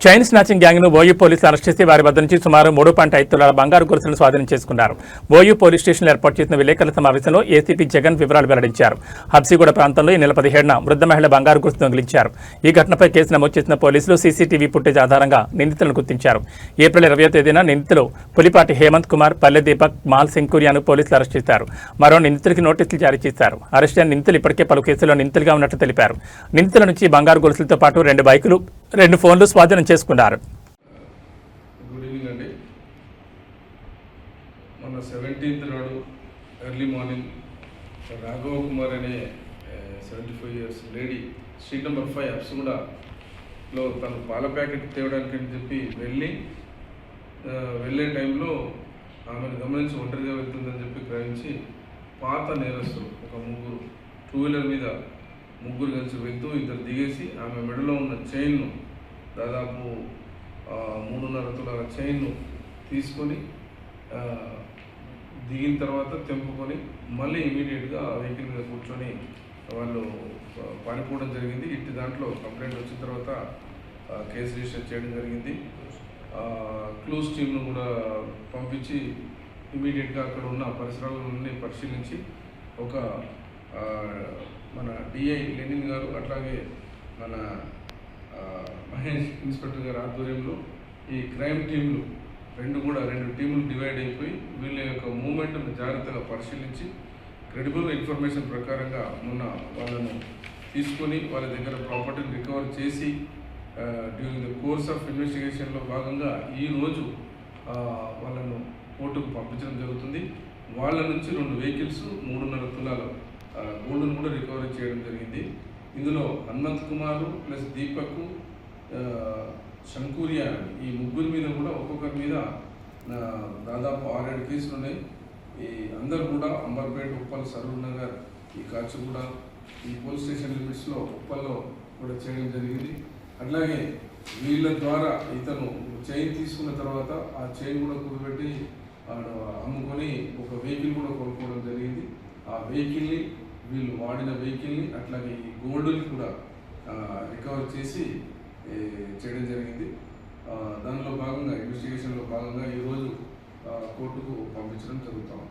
Chain snatching గ్యాంగ్ను OU పోలీసులు arrest చేసి వారి వద్ద నుంచి సుమారు 3.5 తులాల బంగారు గొలుసులను స్వాధీనం చేసుకున్నారు. ఓయూ పోలీస్ స్టేషన్లో ఏర్పాటు చేసిన విలేకరుల సమావేశంలో ఏసీపీ జగన్ వివరాలు వెల్లడించారు. హబ్సిగూడ ప్రాంతంలో ఈ నెల 17న వృద్ధ మహిళ బంగారు గొలుసు దొంగిలించారు. ఈ ఘటనపై కేసు నమోదు చేసిన పోలీసులు సీసీటీవీ ఫుటేజ్ ఆధారంగా నిందితులను గుర్తించారు. ఏప్రిల్ 20వ తేదీన నిందితులు పులిపాటి హేమంత్ కుమార్, పల్లె దీపక్, మాల్ సింకూరియాను పోలీసులు అరెస్ట్ చేశారు. మరో నిందితుడికి నోటీసులు జారీ చేశారు. అరెస్ట్ అయిన నిందితులు ఇప్పటికే పలు కేసుల్లో నిందితులుగా ఉన్నట్లు తెలిపారు. నిందితుల నుంచి బంగారు గొలుసులతో పాటు 2 బైకులు, 2 ఫోన్లు స్వాధీనం చేసుకున్నారు. గుడ్ ఈవినింగ్ అండి. మన 17th నాడు ఎర్లీ మార్నింగ్ రాఘవ కుమార్ అనే 75 years లేడీ స్ట్రీట్ నెంబర్ 5 హబ్సిగూడలో తను పాల ప్యాకెట్ తేవడానికి అని చెప్పి వెళ్ళే టైంలో ఆమెను గమనించి ఒంటరిగా వెళ్తుందని చెప్పి గ్రహించి పాత నేరస్తులు ఒక 3 2-వీలర్ మీద 3 కలిసి వెళ్తూ ఇద్దరు దిగేసి ఆమె మెడలో ఉన్న చైన్ను దాదాపు 3.5 తులాల చైన్ను తీసుకొని దిగిన తర్వాత తెంపుకొని మళ్ళీ ఇమీడియట్గా వెహికల్ మీద కూర్చొని వాళ్ళు పారిపోవడం జరిగింది. ఇట్టి దాంట్లో కంప్లైంట్ వచ్చిన తర్వాత కేసు రిజిస్టర్ చేయడం జరిగింది. క్లూస్ టీమ్ను కూడా పంపించి ఇమీడియట్గా అక్కడ ఉన్న పరిసరాలన్నీ పరిశీలించి ఒక మన డిఐ లెనిన్ గారు అట్లాగే మన మహేష్ ఇన్స్పెక్టర్ గారి ఆధ్వర్యంలో ఈ క్రైమ్ టీంలు రెండు టీములు డివైడ్ అయిపోయి వీళ్ళ యొక్క మూమెంట్ను జాగ్రత్తగా పరిశీలించి క్రెడిబుల్ ఇన్ఫర్మేషన్ ప్రకారంగా మొన్న వాళ్ళను తీసుకొని వాళ్ళ దగ్గర ప్రాపర్టీని రికవర్ చేసి డ్యూరింగ్ ద కోర్స్ ఆఫ్ ఇన్వెస్టిగేషన్లో భాగంగా ఈరోజు వాళ్ళను కోర్టుకు పంపించడం జరుగుతుంది. వాళ్ళ నుంచి 2 వెహికల్స్, 3.5 తులాల గోల్డ్ను కూడా రికవరీ చేయడం జరిగింది. ఇందులో హనుమంత్ కుమార్ ప్లస్ దీపక్, శంకూరియా ఈ 3 మీద కూడా ఒక్కొక్కరి మీద దాదాపు 6-7 కేసులు ఉన్నాయి. ఈ అందరూ కూడా అంబర్పేట, ఉప్పల్, సరూర్ నగర్, ఈ కాచిగూడ ఈ పోలీస్ స్టేషన్ లిమిట్స్లో ఉప్పల్లో కూడా చేయడం జరిగింది. అట్లాగే వీళ్ళ ద్వారా ఇతను చైన్ తీసుకున్న తర్వాత ఆ చైన్ కూడా కుదిపెట్టి అమ్ముకొని ఒక వెహికల్ కూడా కొనుక్కోవడం జరిగింది. ఆ వెహికల్ని వీళ్ళు వాడిన వెహికల్ని అట్లాగే ఈ గోల్డ్ని కూడా రికవర్ చేసి చేయడం జరిగింది. దానిలో భాగంగా ఇన్వెస్టిగేషన్లో భాగంగా ఈరోజు కోర్టుకు పంపించడం జరుగుతాం.